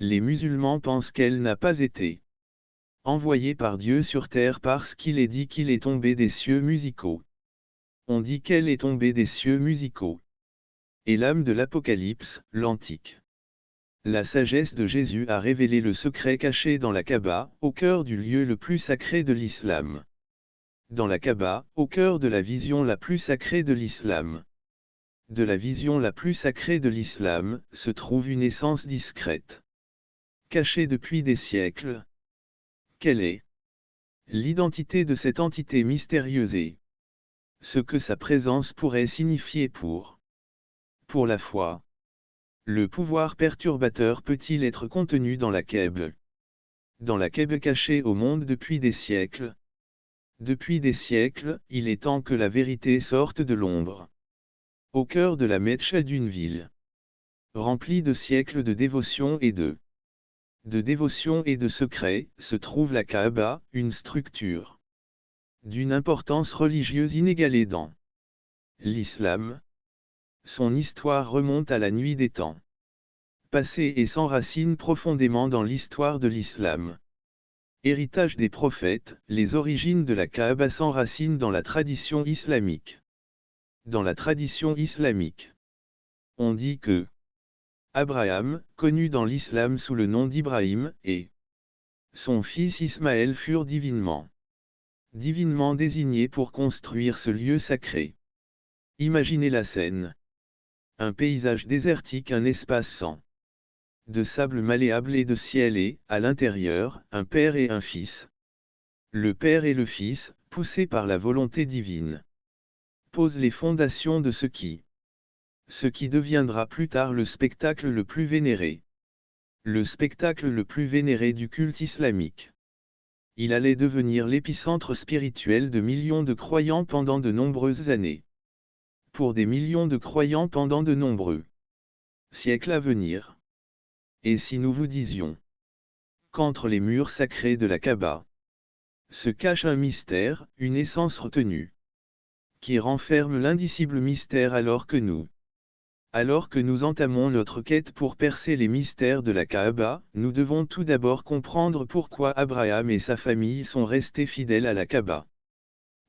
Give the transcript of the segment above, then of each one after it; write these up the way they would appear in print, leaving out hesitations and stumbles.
Les musulmans pensent qu'elle n'a pas été envoyée par Dieu sur terre parce qu'il est dit qu'il est tombé des cieux musicaux. On dit qu'elle est tombée des cieux musicaux. Et l'âme de l'Apocalypse, l'Antique. La sagesse de Jésus a révélé le secret caché dans la Kaaba, au cœur du lieu le plus sacré de l'islam. Dans la Kaaba, au cœur de la vision la plus sacrée de l'islam. De la vision la plus sacrée de l'islam, se trouve une essence discrète. Cachée depuis des siècles. Quelle est l'identité de cette entité mystérieuse et ce que sa présence pourrait signifier pour la foi. Le pouvoir perturbateur peut-il être contenu dans la Kaaba? Dans la Kaaba cachée au monde depuis des siècles. Depuis des siècles, il est temps que la vérité sorte de l'ombre. Au cœur de la Mecca d'une ville remplie de siècles de dévotion et de secrets, se trouve la Kaaba, une structure d'une importance religieuse inégalée dans l'islam. Son histoire remonte à la nuit des temps passés et s'enracine profondément dans l'histoire de l'islam. Héritage des prophètes, les origines de la Kaaba s'enracinent dans la tradition islamique. Dans la tradition islamique, on dit que Abraham, connu dans l'islam sous le nom d'Ibrahim, et son fils Ismaël furent divinement désignés pour construire ce lieu sacré. Imaginez la scène. Un paysage désertique, un espace sans de sable malléable et de ciel et, à l'intérieur, un père et un fils. Le père et le fils, poussés par la volonté divine, posent les fondations de ce qui deviendra plus tard le spectacle le plus vénéré. Le spectacle le plus vénéré du culte islamique. Il allait devenir l'épicentre spirituel de millions de croyants pendant de nombreuses années. Pour des millions de croyants pendant de nombreux siècles à venir. Et si nous vous disions qu'entre les murs sacrés de la Kaaba se cache un mystère, une essence retenue, qui renferme l'indicible mystère alors que nous entamons notre quête pour percer les mystères de la Kaaba, nous devons tout d'abord comprendre pourquoi Abraham et sa famille sont restés fidèles à la Kaaba.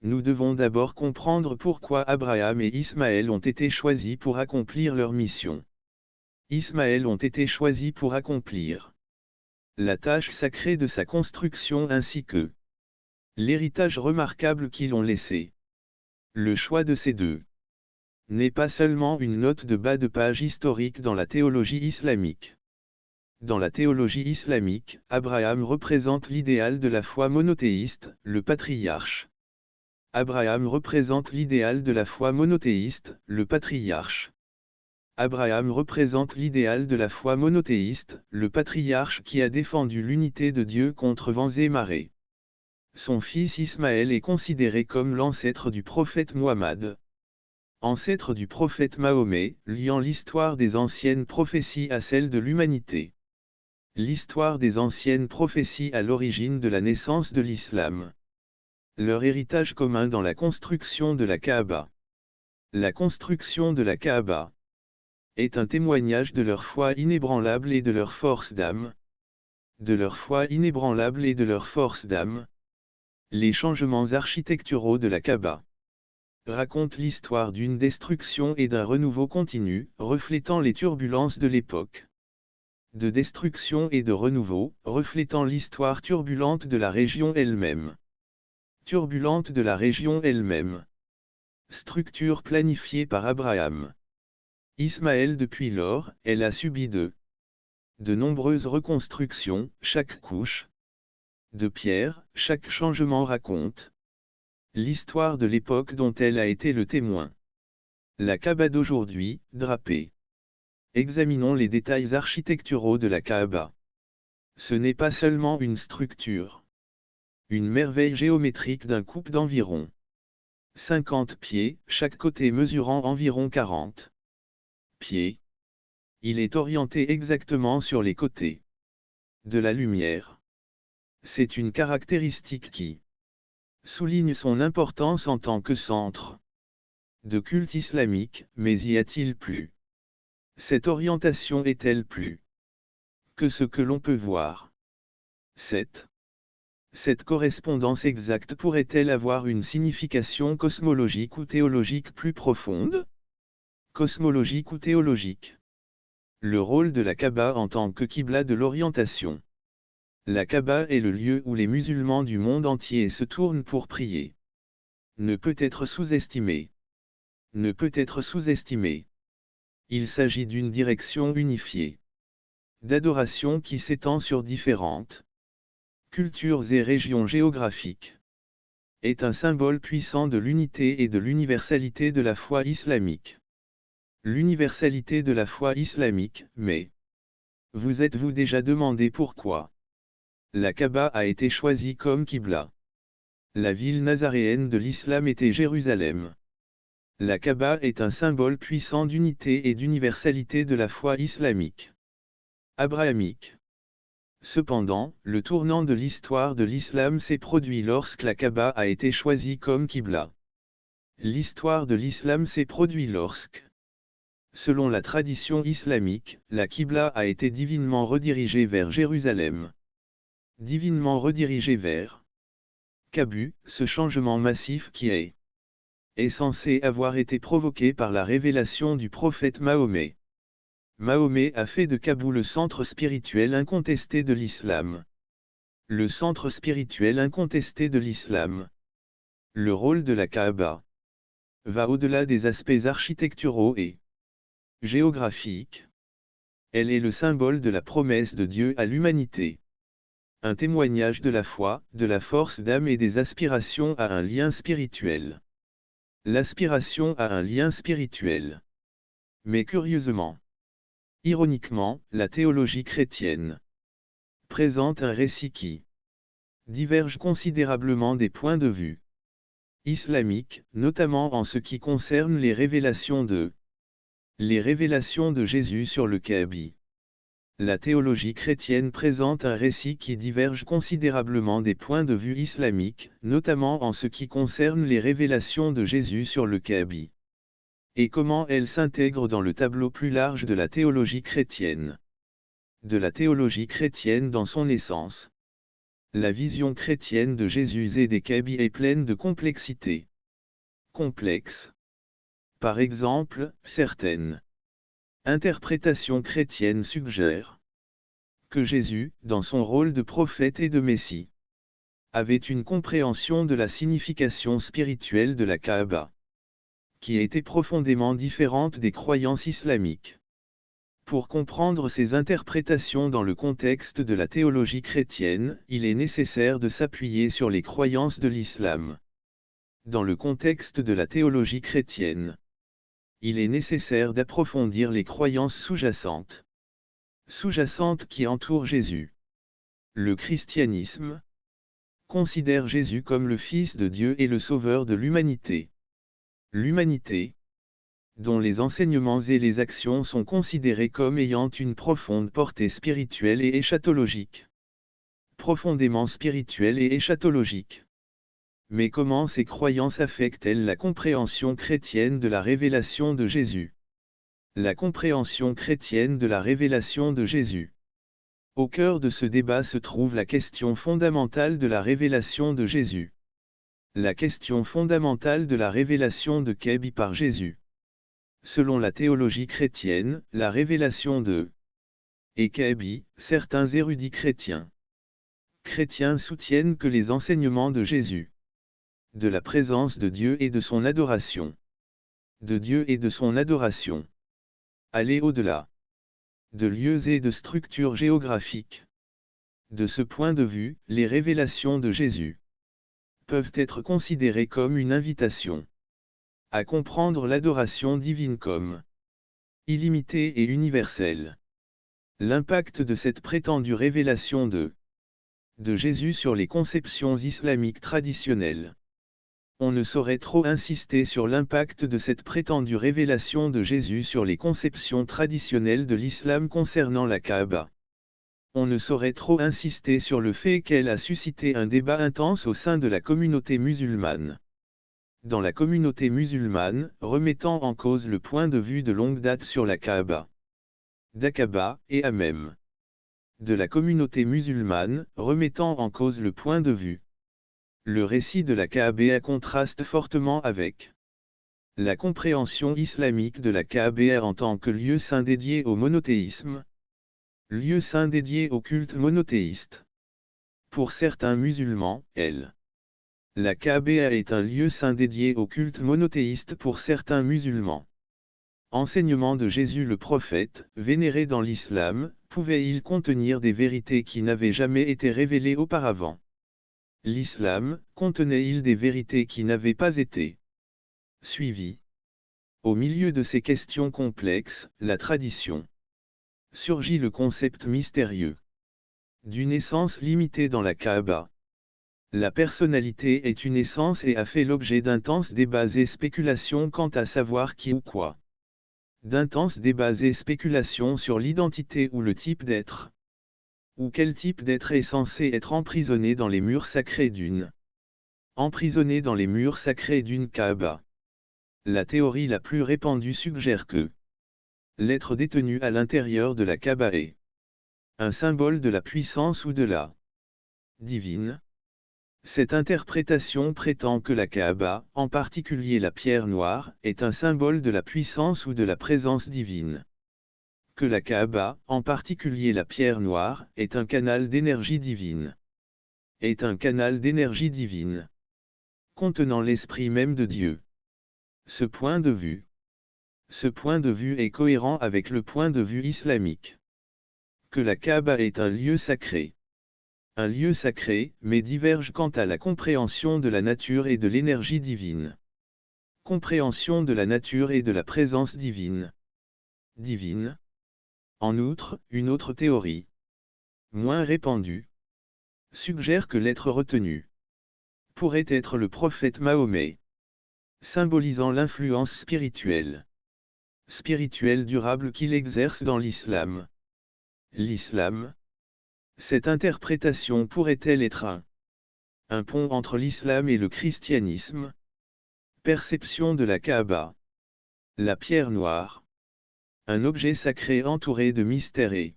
Nous devons d'abord comprendre pourquoi Abraham et Ismaël ont été choisis pour accomplir leur mission. Ismaël ont été choisis pour accomplir la tâche sacrée de sa construction ainsi que l'héritage remarquable qu'ils ont laissé. Le choix de ces deux n'est pas seulement une note de bas de page historique dans la théologie islamique. Dans la théologie islamique, Abraham représente l'idéal de la foi monothéiste, le patriarche. Abraham représente l'idéal de la foi monothéiste, le patriarche. Abraham représente l'idéal de la foi monothéiste, le patriarche qui a défendu l'unité de Dieu contre vents et marées. Son fils Ismaël est considéré comme l'ancêtre du prophète Muhammad. Ancêtre du prophète Mahomet, liant l'histoire des anciennes prophéties à celle de l'humanité. L'histoire des anciennes prophéties à l'origine de la naissance de l'islam. Leur héritage commun dans la construction de la Kaaba. La construction de la Kaaba est un témoignage de leur foi inébranlable et de leur force d'âme. De leur foi inébranlable et de leur force d'âme. Les changements architecturaux de la Kaaba racontent l'histoire d'une destruction et d'un renouveau continu, reflétant les turbulences de l'époque. De destruction et de renouveau, reflétant l'histoire turbulente de la région elle-même. Turbulente de la région elle-même. Structure planifiée par Abraham. Ismaël depuis lors, elle a subi de nombreuses reconstructions, chaque couche de pierre, chaque changement raconte l'histoire de l'époque dont elle a été le témoin. La Kaaba d'aujourd'hui, drapée. Examinons les détails architecturaux de la Kaaba. Ce n'est pas seulement une structure. Une merveille géométrique d'un coupe d'environ 50 pieds, chaque côté mesurant environ 40 pieds. Il est orienté exactement sur les côtés de la lumière. C'est une caractéristique qui souligne son importance en tant que centre de culte islamique, mais y a-t-il plus? Cette orientation est-elle plus que ce que l'on peut voir. 7. Cette correspondance exacte pourrait-elle avoir une signification cosmologique ou théologique plus profonde? Cosmologique ou théologique. Le rôle de la Kaaba en tant que Qibla de l'orientation. La Kaaba est le lieu où les musulmans du monde entier se tournent pour prier. Ne peut être sous-estimé. Ne peut être sous-estimé. Il s'agit d'une direction unifiée d'adoration qui s'étend sur différentes cultures et régions géographiques. Est un symbole puissant de l'unité et de l'universalité de la foi islamique. L'universalité de la foi islamique, mais vous êtes-vous déjà demandé pourquoi la Kaaba a été choisie comme Qibla? La ville nazaréenne de l'islam était Jérusalem. La Kaaba est un symbole puissant d'unité et d'universalité de la foi islamique abrahamique. Cependant, le tournant de l'histoire de l'islam s'est produit lorsque la Kaaba a été choisie comme Qibla. L'histoire de l'islam s'est produite lorsque, selon la tradition islamique, la Qibla a été divinement redirigée vers Jérusalem. Divinement redirigée vers Kabu, ce changement massif qui est censé avoir été provoqué par la révélation du prophète Mahomet. Mahomet a fait de Kaboul le centre spirituel incontesté de l'islam. Le centre spirituel incontesté de l'islam. Le rôle de la Kaaba va au-delà des aspects architecturaux et géographiques. Elle est le symbole de la promesse de Dieu à l'humanité. Un témoignage de la foi, de la force d'âme et des aspirations à un lien spirituel. L'aspiration à un lien spirituel. Mais curieusement, ironiquement, la théologie chrétienne présente un récit qui diverge considérablement des points de vue islamiques, notamment en ce qui concerne les révélations de Jésus sur le Kaaba. La théologie chrétienne présente un récit qui diverge considérablement des points de vue islamiques, notamment en ce qui concerne les révélations de Jésus sur le Kaaba. Et comment elles s'intègrent dans le tableau plus large de la théologie chrétienne. De la théologie chrétienne dans son essence. La vision chrétienne de Jésus et des Kaaba est pleine de complexité. Complexe. Par exemple, certaines interprétations chrétiennes suggèrent que Jésus, dans son rôle de prophète et de Messie, avait une compréhension de la signification spirituelle de la Kaaba, qui était profondément différente des croyances islamiques. Pour comprendre ces interprétations dans le contexte de la théologie chrétienne, il est nécessaire de s'appuyer sur les croyances de l'islam. Dans le contexte de la théologie chrétienne, il est nécessaire d'approfondir les croyances sous-jacentes qui entourent Jésus. Le christianisme considère Jésus comme le Fils de Dieu et le Sauveur de l'humanité. L'humanité, dont les enseignements et les actions sont considérés comme ayant une profonde portée spirituelle et eschatologique. Profondément spirituelle et eschatologique. Mais comment ces croyances affectent-elles la compréhension chrétienne de la révélation de Jésus? La compréhension chrétienne de la révélation de Jésus. Au cœur de ce débat se trouve la question fondamentale de la révélation de Jésus. La question fondamentale de la révélation de Kaaba par Jésus. Selon la théologie chrétienne, la révélation de Kaaba, certains érudits chrétiens soutiennent que les enseignements de Jésus, de la présence de Dieu et de son adoration, allaient au-delà de lieux et de structures géographiques. De ce point de vue, les révélations de Jésus peuvent être considérées comme une invitation à comprendre l'adoration divine comme illimitée et universelle. L'impact de cette prétendue révélation de Jésus sur les conceptions islamiques traditionnelles. On ne saurait trop insister sur l'impact de cette prétendue révélation de Jésus sur les conceptions traditionnelles de l'islam concernant la Kaaba. On ne saurait trop insister sur le fait qu'elle a suscité un débat intense au sein de la communauté musulmane. Dans la communauté musulmane, remettant en cause le point de vue de longue date sur la Kaaba, d'Aqaba et Hamem. de la communauté musulmane, remettant en cause le point de vue. Le récit de la Kaaba contraste fortement avec la compréhension islamique de la Kaaba en tant que lieu saint dédié au monothéisme, lieu saint dédié au culte monothéiste. Pour certains musulmans, la Kaaba est un lieu saint dédié au culte monothéiste pour certains musulmans. Enseignement de Jésus le prophète, vénéré dans l'islam, pouvait-il contenir des vérités qui n'avaient jamais été révélées auparavant? L'islam, contenait-il des vérités qui n'avaient pas été suivies? Au milieu de ces questions complexes, la tradition surgit le concept mystérieux d'une essence limitée dans la Kaaba. La personnalité est une essence et a fait l'objet d'intenses débats et spéculations quant à savoir qui ou quoi. D'intenses débats et spéculations sur l'identité ou le type d'être. Ou quel type d'être est censé être emprisonné dans les murs sacrés d'une Kaaba. La théorie la plus répandue suggère que l'être détenu à l'intérieur de la Kaaba est un symbole de la puissance ou de la divine. Cette interprétation prétend que la Kaaba, en particulier la pierre noire, est un symbole de la puissance ou de la présence divine. Que la Kaaba, en particulier la pierre noire, est un canal d'énergie divine. Contenant l'esprit même de Dieu. Ce point de vue est cohérent avec le point de vue islamique. Que la Kaaba est un lieu sacré, mais diverge quant à la compréhension de la nature et de l'énergie divine. Compréhension de la nature et de la présence divine. En outre, une autre théorie, moins répandue, suggère que l'être retenu pourrait être le prophète Mahomet, symbolisant l'influence spirituelle durable qu'il exerce dans l'islam. Cette interprétation pourrait-elle être un pont entre l'islam et le christianisme? Perception de la Kaaba. La pierre noire. Un objet sacré entouré de mystères et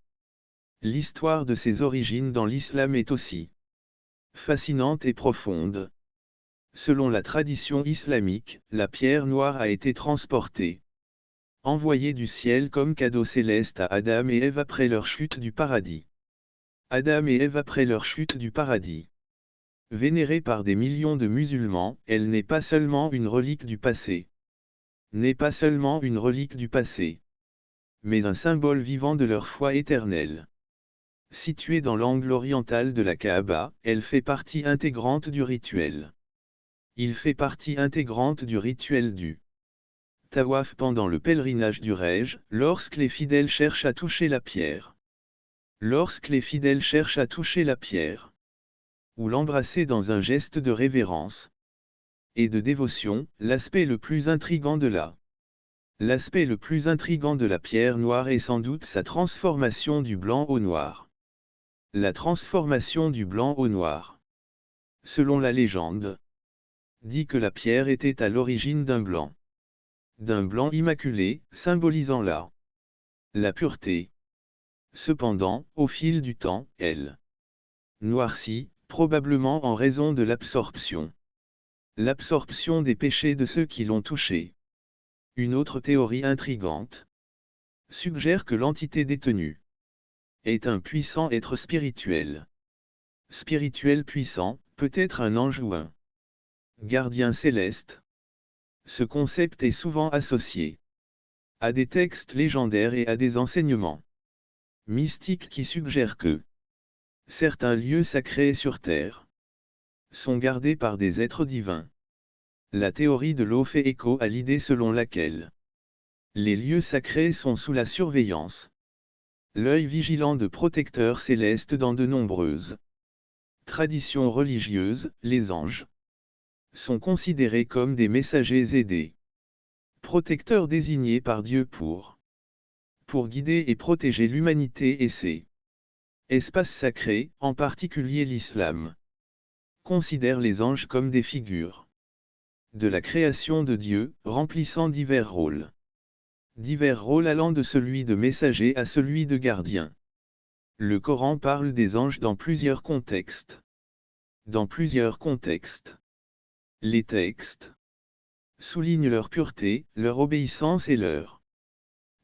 l'histoire de ses origines dans l'islam est aussi fascinante et profonde. Selon la tradition islamique, la pierre noire a été transportée, envoyée du ciel comme cadeau céleste à Adam et Ève après leur chute du paradis. Vénérée par des millions de musulmans, elle n'est pas seulement une relique du passé, mais un symbole vivant de leur foi éternelle. Située dans l'angle oriental de la Kaaba, elle fait partie intégrante du rituel. Il fait partie intégrante du rituel du tawaf pendant le pèlerinage du Hajj, lorsque les fidèles cherchent à toucher la pierre. Ou l'embrasser dans un geste de révérence et de dévotion, l'aspect le plus intrigant de la pierre noire est sans doute sa transformation du blanc au noir. La transformation du blanc au noir, selon la légende, dit que la pierre était à l'origine d'un blanc immaculé, symbolisant la pureté. Cependant, au fil du temps, elle noircit, probablement en raison de l'absorption des péchés de ceux qui l'ont touchée. Une autre théorie intrigante suggère que l'entité détenue est un puissant être spirituel puissant, peut-être un ange ou un gardien céleste. Ce concept est souvent associé à des textes légendaires et à des enseignements mystiques qui suggèrent que certains lieux sacrés sur Terre sont gardés par des êtres divins. La théorie de l'eau fait écho à l'idée selon laquelle les lieux sacrés sont sous la surveillance, l'œil vigilant de protecteurs célestes. Dans de nombreuses traditions religieuses, les anges sont considérés comme des messagers et des protecteurs désignés par Dieu pour guider et protéger l'humanité et ses espaces sacrés, en particulier l'islam considère les anges comme des figures de la création de Dieu, remplissant divers rôles allant de celui de messager à celui de gardien. Le Coran parle des anges dans plusieurs contextes. Dans plusieurs contextes. Les textes soulignent leur pureté, leur obéissance et leur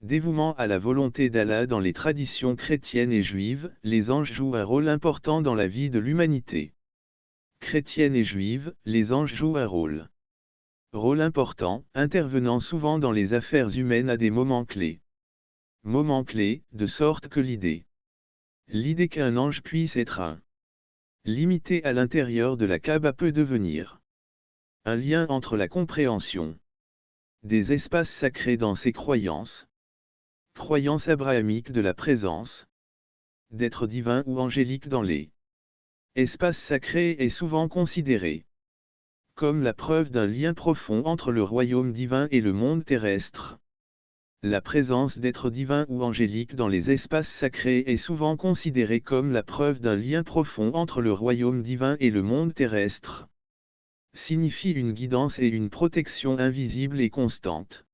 dévouement à la volonté d'Allah. Dans les traditions chrétiennes et juives, les anges jouent un rôle important dans la vie de l'humanité. Chrétienne et juive, les anges jouent un rôle important, intervenant souvent dans les affaires humaines à des moments clés. Moments clés, de sorte que l'idée qu'un ange puisse être limité à l'intérieur de la Kaaba peut devenir un lien entre la compréhension des espaces sacrés dans ses croyances abrahamiques de la présence d'êtres divins ou angéliques dans les espaces sacrés est souvent considéré comme la preuve d'un lien profond entre le royaume divin et le monde terrestre. La présence d'êtres divins ou angéliques dans les espaces sacrés est souvent considérée comme la preuve d'un lien profond entre le royaume divin et le monde terrestre. Signifie une guidance et une protection invisible et constante.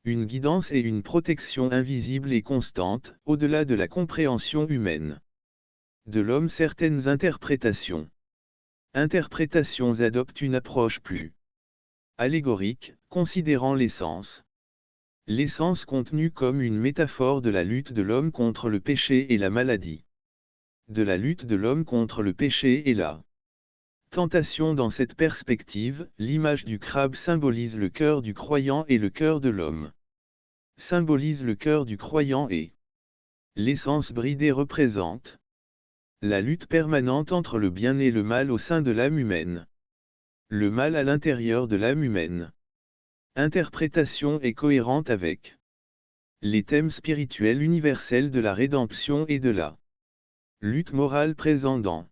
Une guidance et une protection invisible et constante, au-delà de la compréhension humaine. De l'homme. Certaines interprétations adoptent une approche plus allégorique, considérant l'essence contenue comme une métaphore de la lutte de l'homme contre le péché et la maladie. De la lutte de l'homme contre le péché et la tentation. Dans cette perspective, l'image du crabe symbolise le cœur du croyant et le cœur de l'homme symbolise le cœur du croyant et l'essence bridée représente la lutte permanente entre le bien et le mal au sein de l'âme humaine. Le mal à l'intérieur de l'âme humaine. Interprétation est cohérente avec les thèmes spirituels universels de la rédemption et de la lutte morale présents dans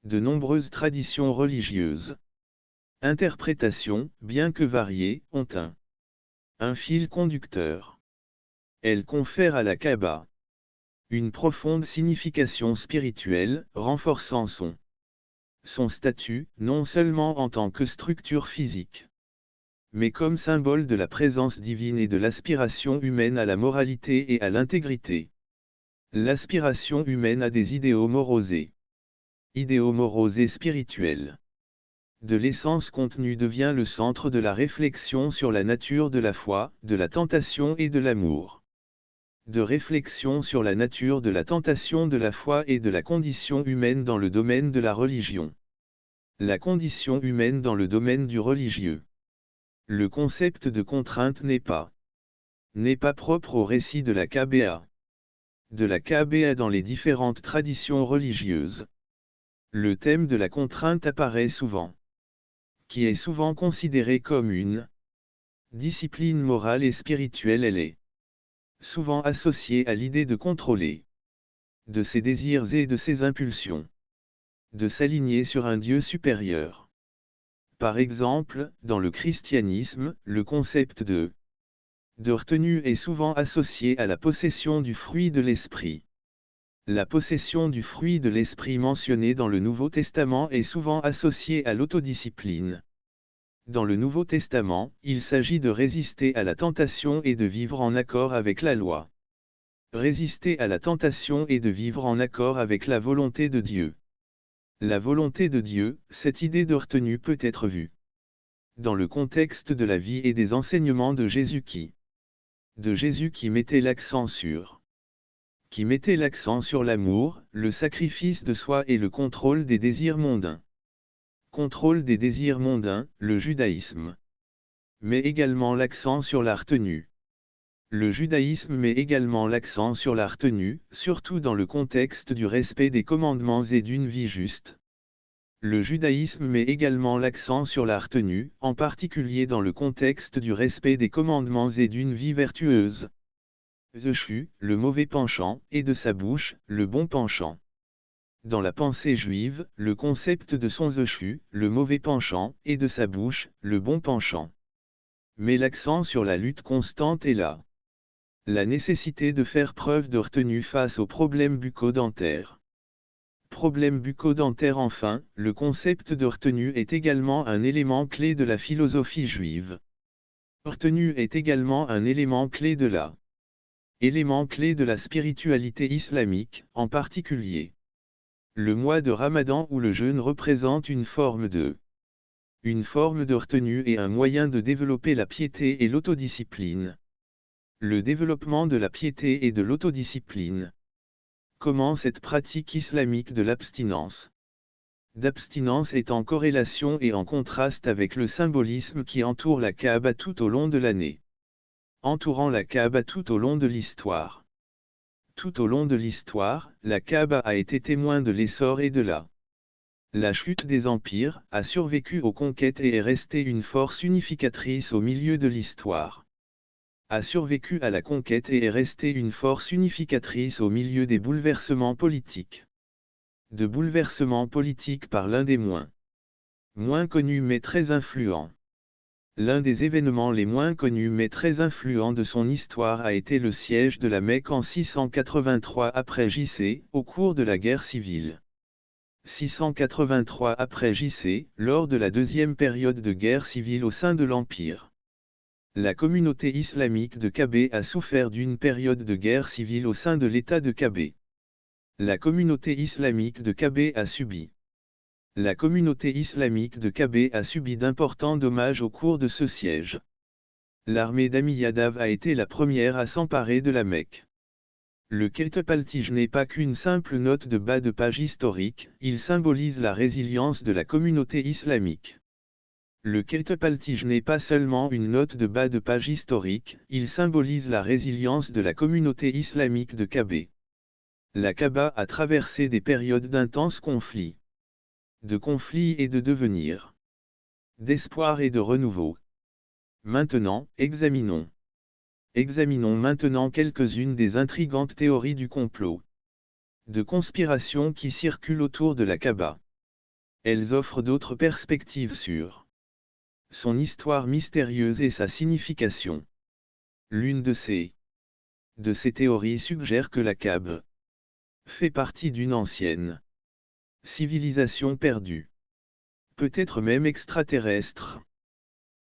de nombreuses traditions religieuses. Interprétations, bien que variées, ont un fil conducteur. Elles confèrent à la Kaaba une profonde signification spirituelle, renforçant son statut, non seulement en tant que structure physique, mais comme symbole de la présence divine et de l'aspiration humaine à la moralité et à l'intégrité. L'aspiration humaine à des idéaux moraux et spirituels. De l'essence contenue devient le centre de la réflexion sur la nature de la foi, de la tentation et de l'amour. De réflexion sur la nature de la tentation de la foi et de la condition humaine dans le domaine de la religion. La condition humaine dans le domaine du religieux. Le concept de contrainte n'est pas propre au récit de la Kaaba. Dans les différentes traditions religieuses. Le thème de la contrainte apparaît souvent, qui est souvent considéré comme une discipline morale et spirituelle. Elle est souvent associée à l'idée de contrôler de ses désirs et de ses impulsions, de s'aligner sur un Dieu supérieur. Par exemple, dans le christianisme, le concept de retenue est souvent associé à la possession du fruit de l'esprit. La possession du fruit de l'esprit mentionné dans le Nouveau Testament est souvent associée à l'autodiscipline. Dans le Nouveau Testament, il s'agit de résister à la tentation et de vivre en accord avec la loi. Résister à la tentation et de vivre en accord avec la volonté de Dieu. La volonté de Dieu, cette idée de retenue peut être vue dans le contexte de la vie et des enseignements de Jésus qui mettait l'accent sur l'amour, le sacrifice de soi et le contrôle des désirs mondains. Contrôle des désirs mondains, le judaïsme met également l'accent sur la retenue. Le judaïsme met également l'accent sur la retenue, surtout dans le contexte du respect des commandements et d'une vie juste. Le judaïsme met également l'accent sur la retenue, en particulier dans le contexte du respect des commandements et d'une vie vertueuse. Zeshu, le mauvais penchant, et de sa bouche, le bon penchant. Dans la pensée juive, le concept de son zeshu, le mauvais penchant, et de sa bouche, le bon penchant, met l'accent sur la lutte constante et la nécessité de faire preuve de retenue face aux problèmes bucco-dentaires. Problème bucco-dentaire. Enfin, le concept de retenue est également un élément clé de la philosophie juive. Retenue est également un élément clé de la Élément clé de la spiritualité islamique, en particulier. Le mois de Ramadan où le jeûne représente une forme de retenue et un moyen de développer la piété et l'autodiscipline. Le développement de la piété et de l'autodiscipline. Comment cette pratique islamique de l'abstinence est en corrélation et en contraste avec le symbolisme qui entoure la Kaaba tout au long de l'année. Entourant la Kaaba tout au long de l'histoire. Tout au long de l'histoire, la Kaaba a été témoin de l'essor et de la chute des empires, a survécu aux conquêtes et est restée une force unificatrice au milieu de l'histoire. A survécu à la conquête et est restée une force unificatrice au milieu des bouleversements politiques. De bouleversements politiques par l'un des moins connus mais très influents. L'un des événements les moins connus mais très influents de son histoire a été le siège de la Mecque en 683 après J.C., au cours de la guerre civile. 683 après J.C., lors de la deuxième période de guerre civile au sein de l'Empire. La communauté islamique de Kabé a souffert d'une période de guerre civile au sein de l'État de Kabé. La communauté islamique de Kabé a subi. La communauté islamique de Kabé a subi d'importants dommages au cours de ce siège. L'armée d'Amiyadav a été la première à s'emparer de la Mecque. Le Ketepaltige n'est pas qu'une simple note de bas de page historique, il symbolise la résilience de la communauté islamique. Le Ketepaltige n'est pas seulement une note de bas de page historique, il symbolise la résilience de la communauté islamique de Kabé. La Kaaba a traversé des périodes d'intenses conflits. De conflits et de devenir. D'espoir et de renouveau. Maintenant, examinons maintenant quelques-unes des intrigantes théories du complot. De conspiration qui circulent autour de la Kaaba. Elles offrent d'autres perspectives sur son histoire mystérieuse et sa signification. L'une de ces théories suggère que la Kaaba fait partie d'une ancienne civilisation perdue. Peut-être même extraterrestre.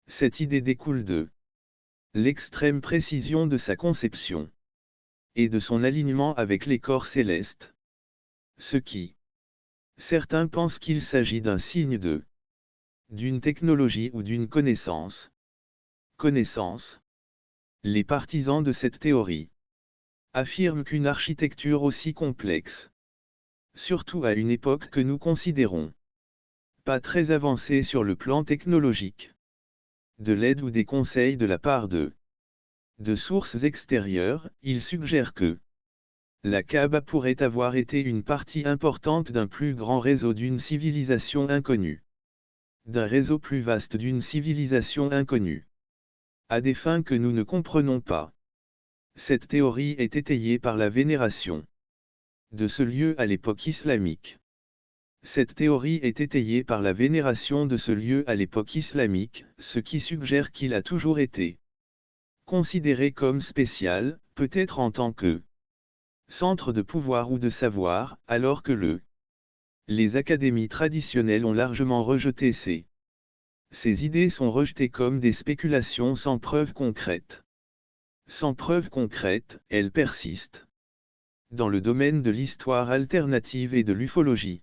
Cette idée découle de l'extrême précision de sa conception et de son alignement avec les corps célestes. Ce qui certains pensent qu'il s'agit d'un signe d'une technologie ou d'une connaissance. Les partisans de cette théorie affirment qu'une architecture aussi complexe, surtout à une époque que nous considérons pas très avancée sur le plan technologique, de l'aide ou des conseils de la part de sources extérieures, il suggère que la Kaaba pourrait avoir été une partie importante d'un plus grand réseau d'une civilisation inconnue. D'un réseau plus vaste d'une civilisation inconnue. À des fins que nous ne comprenons pas. Cette théorie est étayée par la vénération de ce lieu à l'époque islamique. Cette théorie est étayée par la vénération de ce lieu à l'époque islamique, ce qui suggère qu'il a toujours été considéré comme spécial, peut-être en tant que centre de pouvoir ou de savoir, alors que les académies traditionnelles ont largement rejeté ces idées sont rejetées comme des spéculations sans preuve concrète. Sans preuve concrète, elles persistent dans le domaine de l'histoire alternative et de l'ufologie.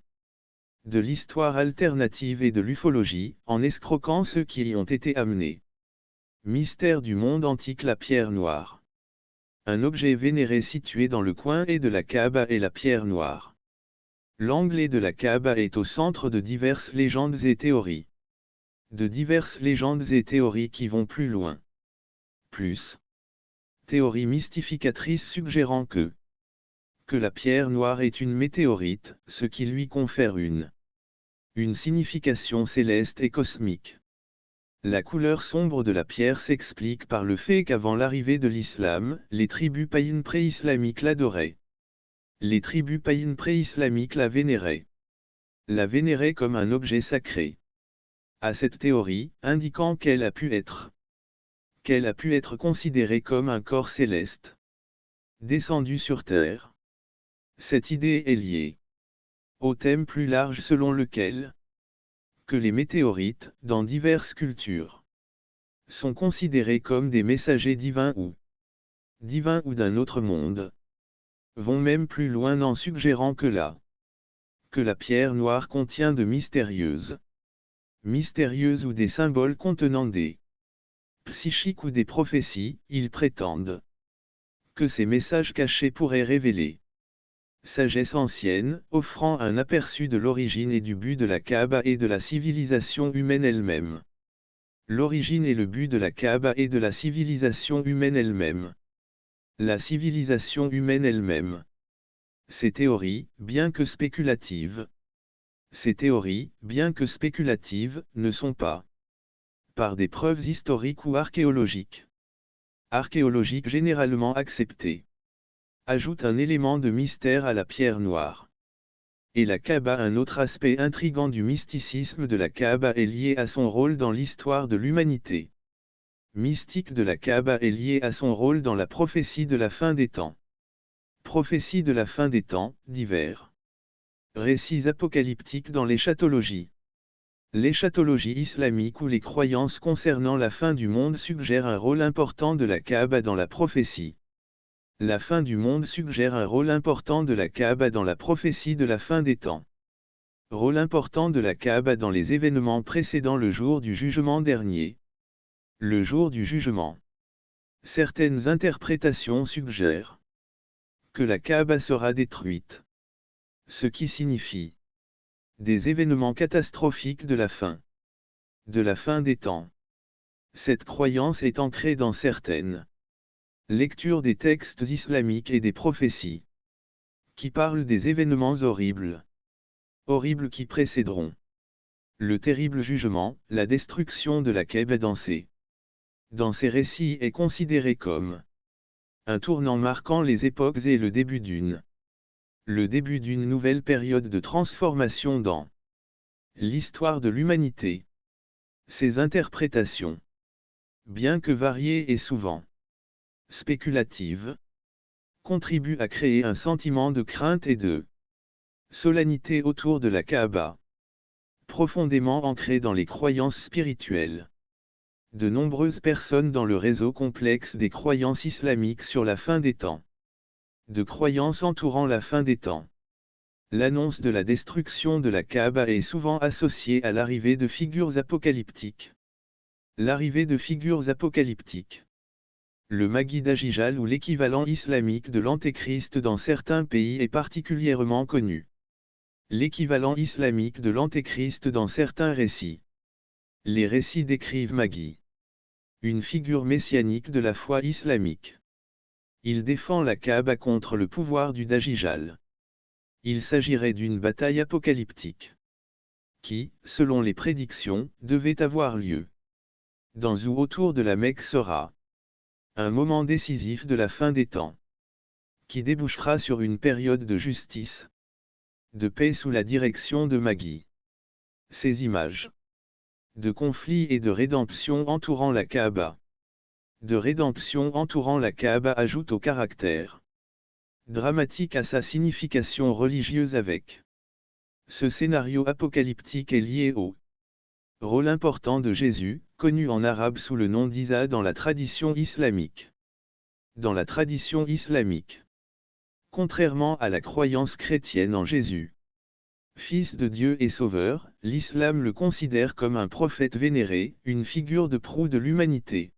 De l'histoire alternative et de l'ufologie, en escroquant ceux qui y ont été amenés. Mystère du monde antique, la pierre noire. Un objet vénéré situé dans le coin et de la Kaaba est la pierre noire. L'anglais de la Kaaba est au centre de diverses légendes et théories. De diverses légendes et théories qui vont plus loin. Théorie mystificatrice suggérant que la pierre noire est une météorite, ce qui lui confère une signification céleste et cosmique. La couleur sombre de la pierre s'explique par le fait qu'avant l'arrivée de l'islam, les tribus païennes pré-islamiques l'adoraient. Les tribus païennes pré-islamiques la vénéraient. La vénéraient comme un objet sacré. À cette théorie, indiquant qu'elle a pu être considérée comme un corps céleste descendu sur terre. Cette idée est liée au thème plus large selon lequel que les météorites, dans diverses cultures, sont considérés comme des messagers divins ou divin ou d'un autre monde, vont même plus loin en suggérant que la pierre noire contient de mystérieuses ou des symboles contenant des psychiques ou des prophéties. Ils prétendent que ces messages cachés pourraient révéler sagesse ancienne, offrant un aperçu de l'origine et du but de la Kaaba et de la civilisation humaine elle-même. L'origine et le but de la Kaaba et de la civilisation humaine elle-même. La civilisation humaine elle-même. Ces théories, bien que spéculatives, ne sont pas, par des preuves historiques ou archéologiques généralement acceptées, ajoute un élément de mystère à la pierre noire. Et la Kaaba. Un autre aspect intrigant du mysticisme de la Kaaba est lié à son rôle dans l'histoire de l'humanité. Mystique de la Kaaba est lié à son rôle dans la prophétie de la fin des temps. Prophétie de la fin des temps, divers récits apocalyptiques dans l'éschatologie. L'éschatologie islamique ou les croyances concernant la fin du monde suggèrent un rôle important de la Kaaba dans la prophétie. La fin du monde suggère un rôle important de la Kaaba dans la prophétie de la fin des temps. Rôle important de la Kaaba dans les événements précédant le jour du jugement dernier. Le jour du jugement. Certaines interprétations suggèrent que la Kaaba sera détruite. Ce qui signifie des événements catastrophiques de la fin des temps. Cette croyance est ancrée dans certaines lectures des textes islamiques et des prophéties qui parlent des événements horribles qui précéderont le terrible jugement. La destruction de la Kaaba dans ces récits est considérée comme un tournant marquant les époques et le début d'une nouvelle période de transformation dans l'histoire de l'humanité. Ces interprétations, bien que variées et souvent spéculatives, contribuent à créer un sentiment de crainte et de solennité autour de la Kaaba, profondément ancré dans les croyances spirituelles de nombreuses personnes dans le réseau complexe des croyances islamiques sur la fin des temps. De croyances entourant la fin des temps. L'annonce de la destruction de la Kaaba est souvent associée à l'arrivée de figures apocalyptiques. L'arrivée de figures apocalyptiques. Le Mahdi Dajjal ou l'équivalent islamique de l'Antéchrist dans certains pays est particulièrement connu. L'équivalent islamique de l'Antéchrist dans certains récits. Les récits décrivent Mahdi, une figure messianique de la foi islamique. Il défend la Kaaba contre le pouvoir du Dajjal. Il s'agirait d'une bataille apocalyptique qui, selon les prédictions, devait avoir lieu dans ou autour de la Mecque sera un moment décisif de la fin des temps qui débouchera sur une période de justice, de paix sous la direction de Mahdi. Ces images de conflits et de rédemption entourant la Kaaba ajoutent au caractère dramatique à sa signification religieuse. Avec ce scénario apocalyptique est lié au rôle important de Jésus, connu en arabe sous le nom d'Isa dans la tradition islamique. Dans la tradition islamique, contrairement à la croyance chrétienne en Jésus, Fils de Dieu et Sauveur, l'islam le considère comme un prophète vénéré, une figure de proue de l'humanité.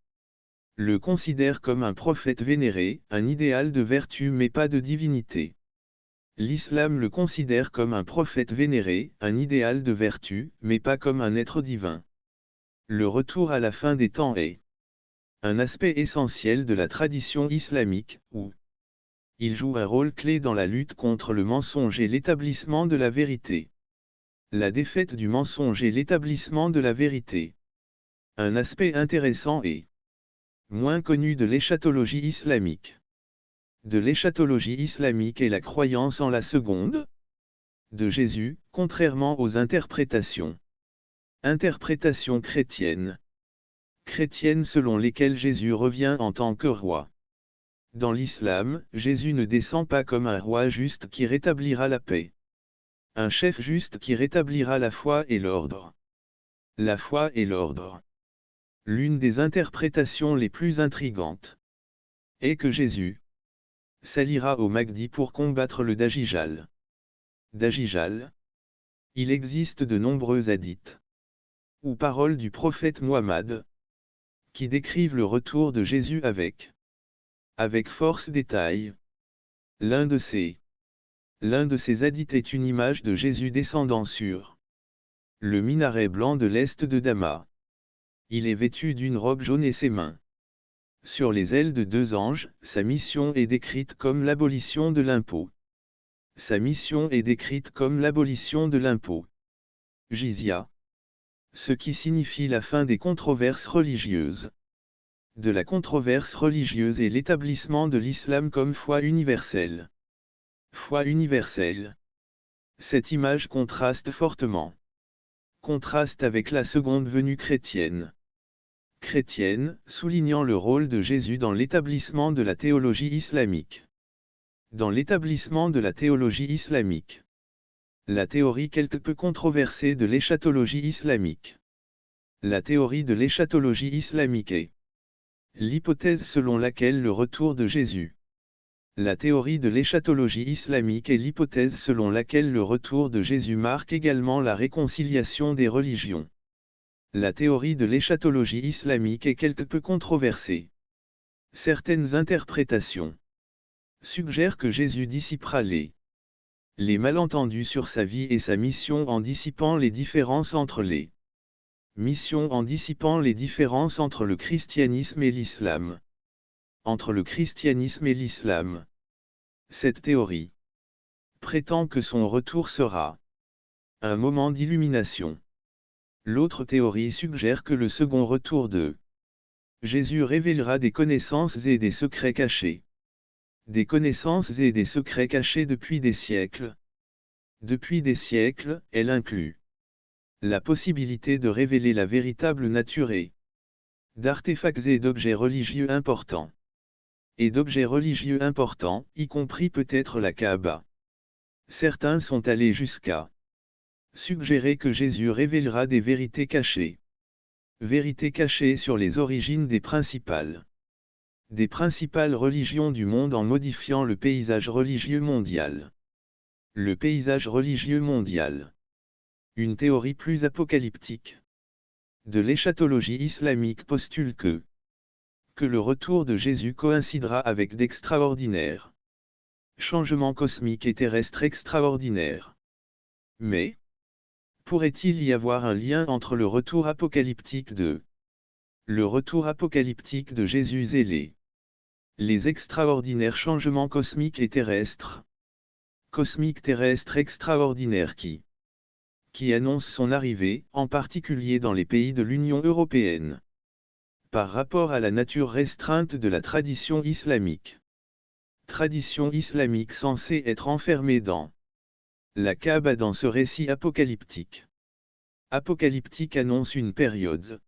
Le considère comme un prophète vénéré, un idéal de vertu mais pas de divinité. L'islam le considère comme un prophète vénéré, un idéal de vertu, mais pas comme un être divin. Le retour à la fin des temps est un aspect essentiel de la tradition islamique, où il joue un rôle clé dans la lutte contre le mensonge et l'établissement de la vérité. La défaite du mensonge et l'établissement de la vérité. Un aspect intéressant et moins connu de l'éschatologie islamique. De l'éschatologie islamique est la croyance en la seconde de Jésus, contrairement aux interprétations chrétiennes selon lesquelles Jésus revient en tant que roi. Dans l'islam, Jésus ne descend pas comme un roi juste qui rétablira la paix. Un chef juste qui rétablira la foi et l'ordre. La foi et l'ordre. L'une des interprétations les plus intrigantes Et que Jésus s'alliera au Mahdi pour combattre le Dajjal. Dajjal. Il existe de nombreux hadiths ou paroles du prophète Muhammad qui décrivent le retour de Jésus avec force détail. L'un de ces hadiths est une image de Jésus descendant sur le minaret blanc de l'est de Damas. Il est vêtu d'une robe jaune et ses mains sur les ailes de deux anges. Sa mission est décrite comme l'abolition de l'impôt. Sa mission est décrite comme l'abolition de l'impôt jizya, ce qui signifie la fin des controverses religieuses. De la controverse religieuse et l'établissement de l'islam comme foi universelle. Foi universelle. Cette image contraste fortement. Contraste avec la seconde venue chrétienne. Soulignant le rôle de Jésus dans l'établissement de la théologie islamique. Dans l'établissement de la théologie islamique. La théorie quelque peu controversée de l'éschatologie islamique. La théorie de l'éschatologie islamique est l'hypothèse selon laquelle le retour de Jésus. La théorie de l'éschatologie islamique est l'hypothèse selon laquelle le retour de Jésus marque également la réconciliation des religions. La théorie de l'éschatologie islamique est quelque peu controversée. Certaines interprétations suggèrent que Jésus dissipera les malentendus sur sa vie et sa mission en dissipant les différences entre le christianisme et l'islam. Entre le christianisme et l'islam. Cette théorie prétend que son retour sera un moment d'illumination. L'autre théorie suggère que le second retour de Jésus révélera des connaissances et des secrets cachés. Des connaissances et des secrets cachés depuis des siècles. Depuis des siècles, elle inclut la possibilité de révéler la véritable nature d'artefacts et d'objets religieux importants. Y compris peut-être la Kaaba. Certains sont allés jusqu'à suggérer que Jésus révélera des vérités cachées. Vérités cachées sur les origines des principales religions du monde en modifiant le paysage religieux mondial. Le paysage religieux mondial. Une théorie plus apocalyptique de l'éschatologie islamique postule que le retour de Jésus coïncidera avec d'extraordinaires changements cosmiques et terrestres extraordinaires. Mais pourrait-il y avoir un lien entre le retour apocalyptique de Jésus et les extraordinaires changements cosmiques et terrestres extraordinaires qui annoncent son arrivée, en particulier dans les pays de l'Union européenne, par rapport à la nature restreinte de la tradition islamique. Tradition islamique censée être enfermée dans la Kaaba. Dans ce récit apocalyptique annonce une période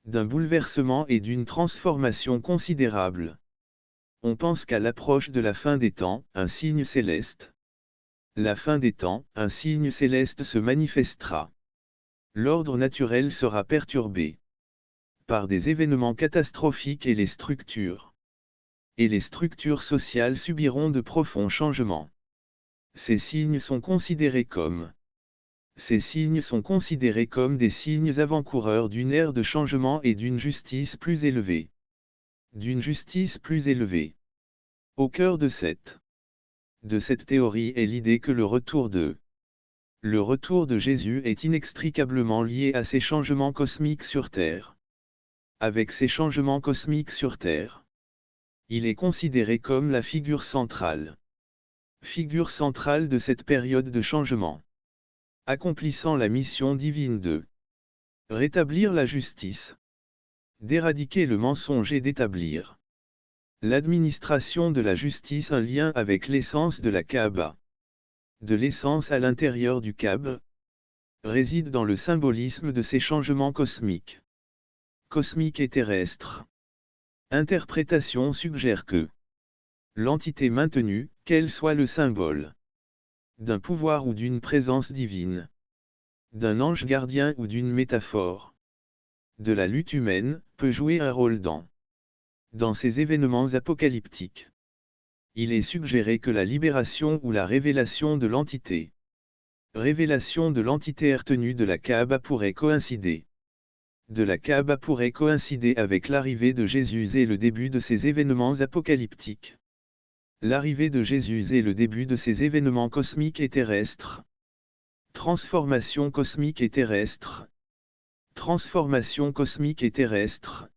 d'un bouleversement et d'une transformation considérable. On pense qu'à l'approche de la fin des temps, un signe céleste. La fin des temps, un signe céleste se manifestera. L'ordre naturel sera perturbé par des événements catastrophiques et les structures sociales subiront de profonds changements. Ces signes sont considérés comme des signes avant-coureurs d'une ère de changement et d'une justice plus élevée. Au cœur de cette théorie est l'idée que le retour de Jésus est inextricablement lié à ces changements cosmiques sur Terre. Avec ces changements cosmiques sur Terre, il est considéré comme la figure centrale de cette période de changement, accomplissant la mission divine de rétablir la justice, d'éradiquer le mensonge et d'établir l'administration de la justice, un lien avec l'essence de la Kaaba. De l'essence à l'intérieur du Kaaba réside dans le symbolisme de ces changements cosmiques et terrestres. Interprétation suggère que l'entité maintenue, qu'elle soit le symbole d'un pouvoir ou d'une présence divine, d'un ange gardien ou d'une métaphore de la lutte humaine, peut jouer un rôle dans Dans ces événements apocalyptiques, il est suggéré que la libération ou la révélation de l'entité retenue de la Kaaba pourrait coïncider. Avec l'arrivée de Jésus et le début de ces événements apocalyptiques. L'arrivée de Jésus est le début de ces événements cosmiques et terrestres. Transformation cosmique et terrestre. Transformation cosmique et terrestre.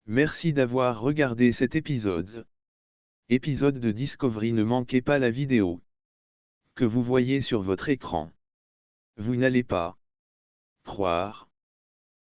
Merci d'avoir regardé cet épisode. Épisode de Discovery, ne manquez pas la vidéo que vous voyez sur votre écran. Vous n'allez pas croire